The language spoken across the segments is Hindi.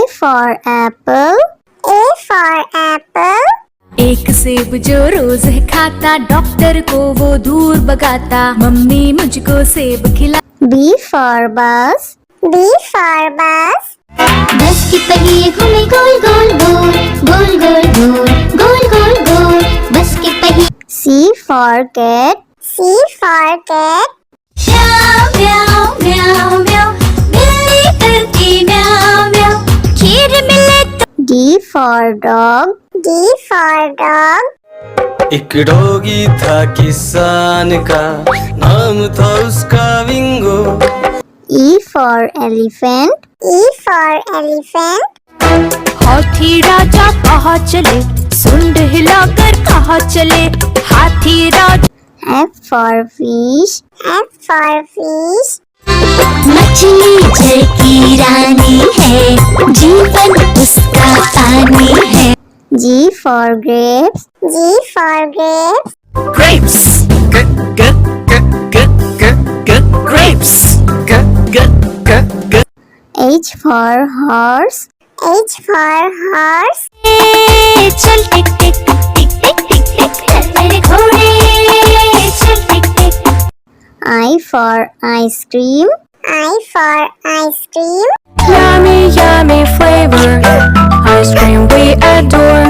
for apple. A for apple. एक सेब जो रोज है खाता, डॉक्टर को वो दूर भगाता, मम्मी मुझको सेब खिला। B for bus. B for bus. बस की पहिए घूमे गोल गोल गोल, गोल गोल गोल, गोल गोल गोल, बस के पहिए। C for cat. C for cat. म्याऊ म्याऊ म्याऊ म्याऊ, बिल्ली करती म्याऊ म्याऊ, खीर मिले तो। D for dog. D for dog. एक डॉगी था किसान का, नाम था उसका विंगो। E for elephant. E for elephant. हाथी राजा कहाँ चले, सुंड हिलाकर कहाँ चले, हाथी राजा। F for fish. F for fish. मछली जल की रानी है, जीवन उसका पानी है। G for grapes. G for grapes. Grapes. Grapes. H for horse. H for horse. चल टिक टिक टिक टिक टिक टिक, चल मेरे घोड़े, चल टिक टिक। I for ice cream. I for ice cream. Yummy, yummy flavor, ice cream we adore.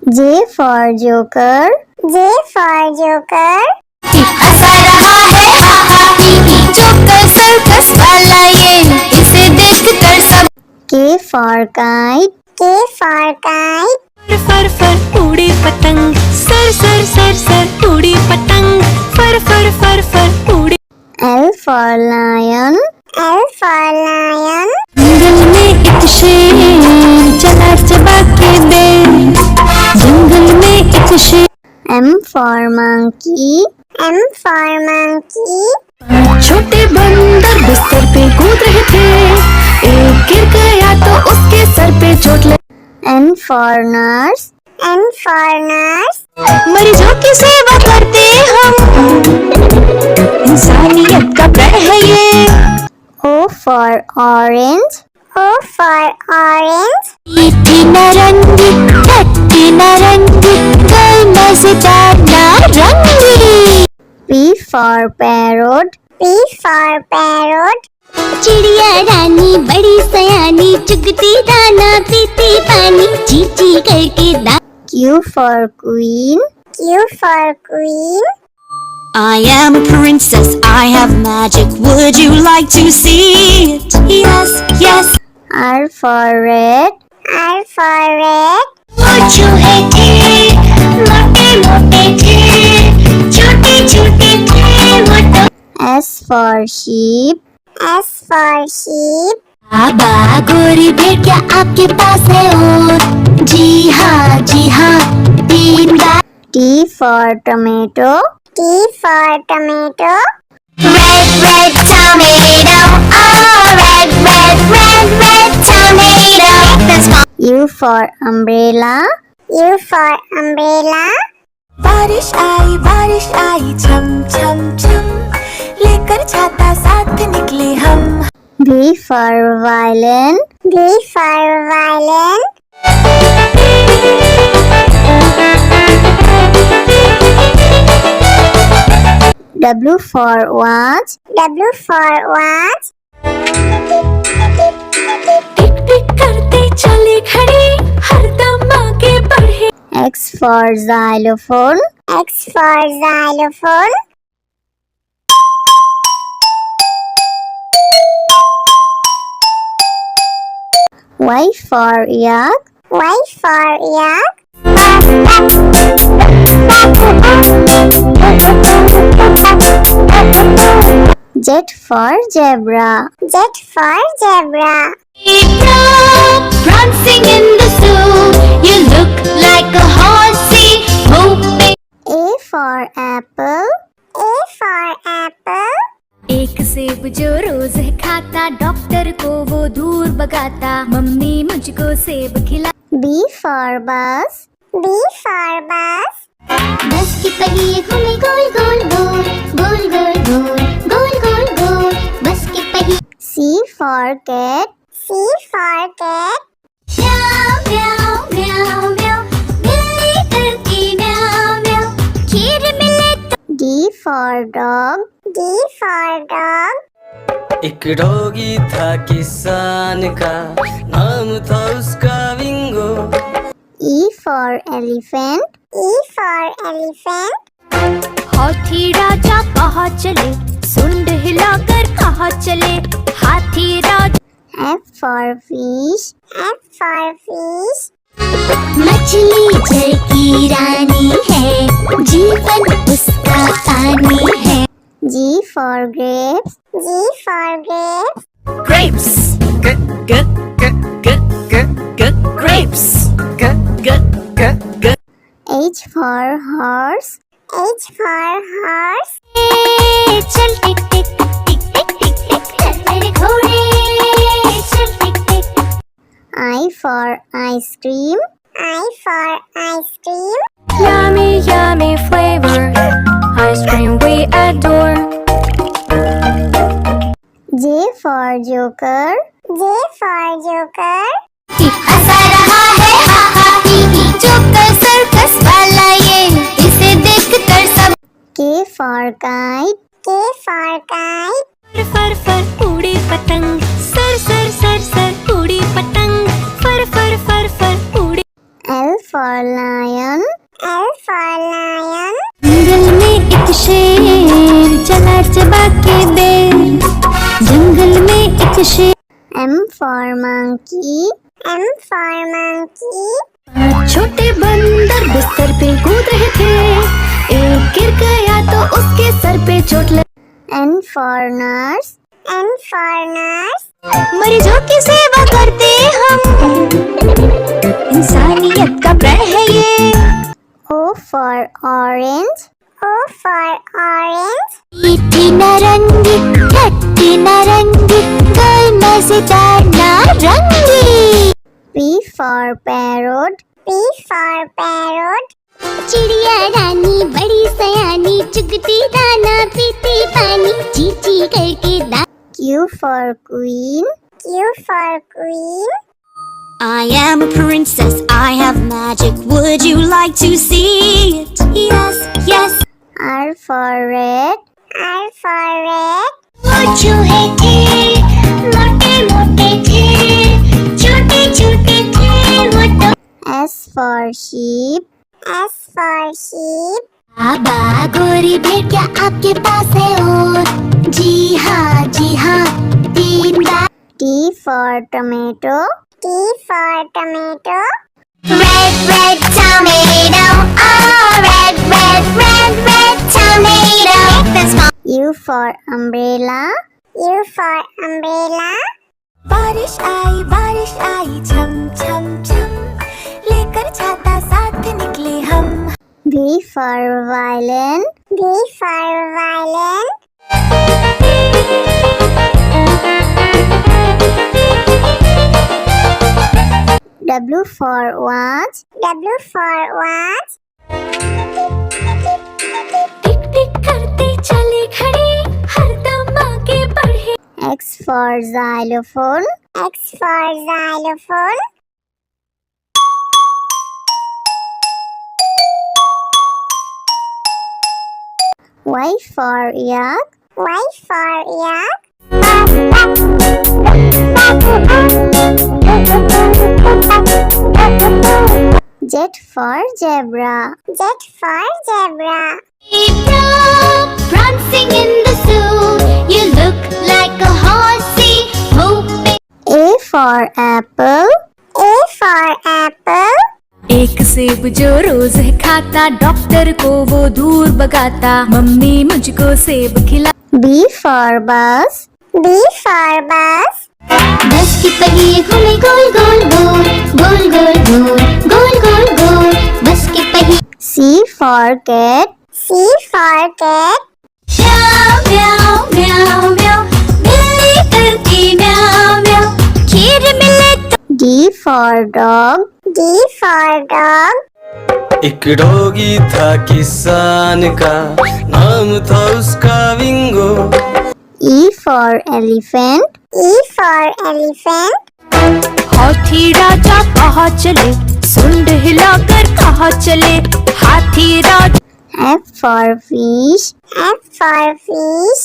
J for joker. J for joker. हंसा रहा है हा हा ही ही, जोकर सर्कस वाला ये, इसे देखकर सब। K for kite. K for kite. फर फर उड़ी पतंग, सर सर सर सर उड़ी पतंग, फर फर फर फर उड़ी। L for lion. L for lion. जंगल में एक शेर चला चबा के दे, जंगल में एक शेर। M for monkey. M for monkey. छोटे बंदर बिस्तर पे कूद रहे थे, एक गिर गया तो उसके सर पे चोट लगी। N for nurse. N for nurse. मरीजों की सेवा करते हम, इंसानियत का प्रण है ये। O for orange. O for orange. मीठी नारंगी, खट्टी नारंगी, कल मजेदार नारंगी। P for parrot. P for parrot. चिड़िया रानी बड़ी सयानी, चुगती दाना पीती पानी, ची ची करके दा। Q for queen. Q for queen. I am a princess, I have magic, would you like to see it? Yes, yes. R for red. R for red. वो चूहे थे, मोटे मोटे थे, छोटे छोटे थे वो तो। S for sheep. S for sheep. बाबा गोरी भेड़िया आपके पास है और, जी हाँ 3 बार। T for tomato. T for tomato. Red red tomato, oh red red red red tomato. That's my U for umbrella. U for umbrella. बारिश आई छम छम छम, लेकर छाता साथ निकले हम। V for violin. V for violin. W for watch. W for watch. टिक टिक करते चले घड़ी, हरदम आगे बढ़े। X for xylophone. X for xylophone. Y for yak. Y for yak. Z for zebra. Z for zebra. prancing in the zoo, you look like a horsey, hoping. A for apple. A for apple. एक सेब जो रोज है खाता, डॉक्टर को वो दूर भगाता, मम्मी मुझको सेब खिला। B for bus. B for bus. बस की पहिए घूमे गोल गोल गोल, गोल गोल गोल, गोल गोल गोल, बस की पहिए। C for cat. C for cat. म्याऊ म्याऊ म्याऊ म्याऊ, बिल्ली करती म्याऊ म्याऊ, खीर मिले तो D for dog. D for dog. एक डॉगी था किसान का, नाम था उसका विंगो। E for elephant. E for elephant. हाथी राजा कहाँ चले, सुंड हिलाकर कहाँ चले, हाथी राजा। F for fish. F for fish. मछली जल की रानी है, जीवन उसका पानी है। G for grapes. G for grapes. Grapes. Grapes. H for horse. H for horse. चल टिक टिक टिक टिक टिक टिक, चल मेरे घोड़े, चल टिक टिक। I for ice cream. I for ice cream. Yummy, yummy flavor, ice cream we adore. J for joker. J for joker. हंसा रहा है हा हा ही ही, जोकर सर्कस वाला ये, इसे देखकर सब। K for kite. K for kite. फर फर उड़ी पतंग, सर सर सर सर उड़ी पतंग, फर फर फर फर उड़ी। L for lion. L for lion. जंगल में एक शेर चला चबा के बेर, जंगल में एक शेर। M for monkey. M for monkey. छोटे बंदर बिस्तर पे कूद रहे थे, एक गिर गया तो उसके सर पे चोट लगी। N for nurse. N for nurse. मरीजों की सेवा करते हम, इंसानियत का प्रण है ये। O for orange. O for orange. मीठी नारंगी, खट्टी नारंगी, गोल मजेदार नारंगी। P for parrot. P for parrot. चिड़िया रानी बड़ी सयानी, चुगती दाना पीती पानी, चींची करके दा। Q for queen. Q for queen. I am a princess, I have magic, would you like to see it? Yes, yes. R for red. R for red. वो चूहे थे, मोटे मोटे थे, छोटे छोटे थे वो तो। S for sheep. S for sheep. बाबा गोरी भेड़ क्या आपके पास है और? जी हाँ 3 बार। T for tomato. T for tomato. Red, red tomato, oh red, red, red, red tomato. That's my U for umbrella. U for umbrella. बारिश आई छम छम छम, लेकर छाता साथ निकले हम। V for violin. V for violin. W for watch. W for watch. टिक टिक करते चले खड़े, हरदम आगे बढ़े। X for xylophone. X for xylophone. Y for yak. Y for yak. Z for zebra. Z for zebra. prancing in the zoo, you look like a horsey, moving. A for apple. A for apple. एक सेब जो रोज है खाता, डॉक्टर को वो दूर भगाता, मम्मी मुझको सेब खिला। B for bus. B for bus. बस की पहिए घूमे गोल गोल गोल, गोल गोल गोल, गोल गोल गोल, बस की पहिए। C for cat. C for cat. म्याऊ म्याऊ म्याऊ म्याऊ, बिल्ली करती म्याऊ म्याऊ, खीर मिले तो। D for dog. D for dog. एक डॉगी था किसान का, नाम था उसका विंगो। E for elephant. E for elephant. हाथी राजा कहाँ चले, सुंड हिलाकर कहाँ चले, हाथी राजा। F for fish. F for fish.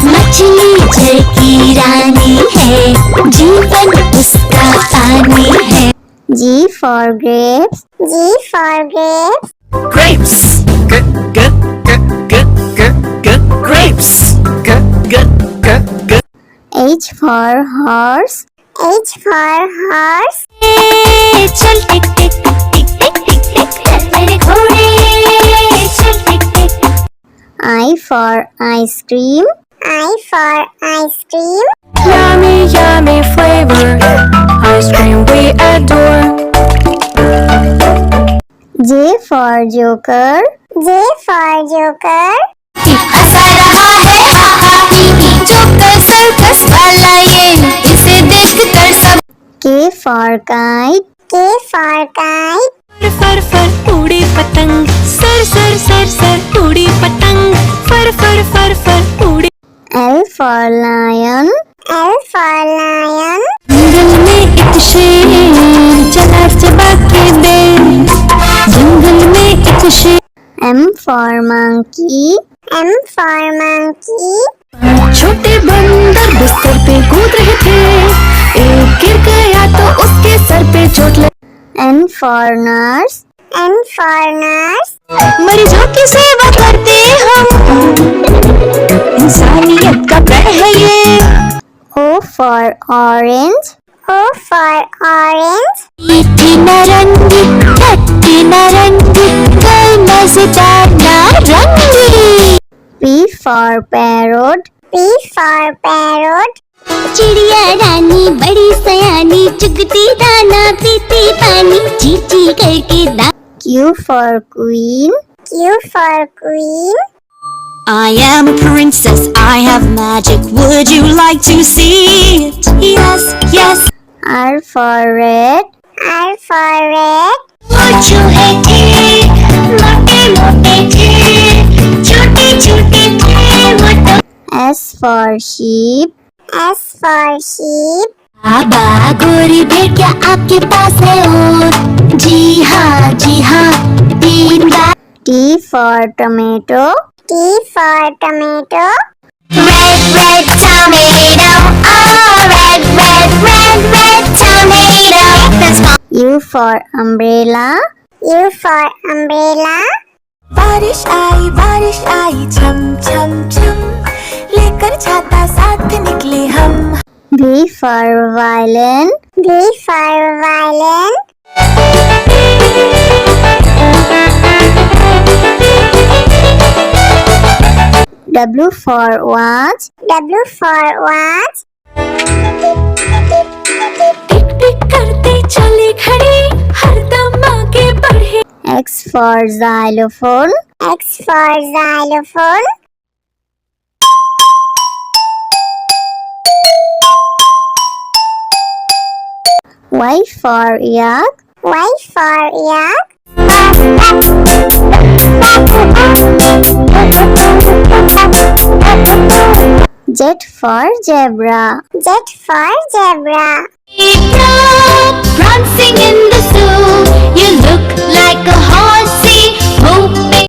मछली जल की रानी है, जीवन उसका पानी है। G for grapes. G for grapes. Grapes. G g g g g g grapes. G g g g. H for horse. H for horse. चल टिक टिक टिक टिक टिक टिक चल मेरे घोड़े, चल टिक टिक। I for ice cream. I for ice cream. Yummy, yummy flavor, ice cream we adore. J for joker. J for joker. हंसा रहा है हा हा ही ही, जोकर सर्कस वाला ये, इसे देखकर सब। K for kite. K for kite. फर फर उड़ी पतंग, सर सर सर सर उड़ी पतंग, फर फर फर फर उड़ी। L for lion. L for lion. जंगल में एक शेर चला चबा के दे, जंगल में एक शेर। M for monkey. M for monkey. छोटे बंदर बिस्तर पे कूद रहे थे, एक गिर गया तो उसके सर पे चोट लगी। N for nurse. N for nurse. मरीजों की सेवा करते हम, इंसानियत का प्रण है ये। O for orange. O for orange. मीठी नारंगी, खट्टी नारंगी, कोई मजेदार नारंगी। P for parrot. P for parrot. चिड़िया रानी बड़ी सयानी, चुगती दाना पीती पानी, चींची करके दा। Q for queen. Q for queen. I am a princess, I have magic, would you like to see it? Yes, yes. R for red. R for red. पूछो है ठीक, मोटे मोटे थे, छोटे छोटे थे वो तो। S for sheep. S for sheep. बाबा गोरी भेड़ क्या आपके पास है और? जी हाँ 3 बार। T for tomato. T for tomato. Red, red tomato, oh red, red, red, red tomato. That's my U for umbrella. U for umbrella. बारिश आई छम छम छम, लेकर छाता साथ निकले हम। V for violin. V for violin. W for watch. W for watch. टिक टिक करते चले खड़े, हरदम आगे बढ़े। X for xylophone. X for xylophone. Y for yak. Y for yak. Z for zebra. Z for zebra. prancing in the zoo. You look like a horse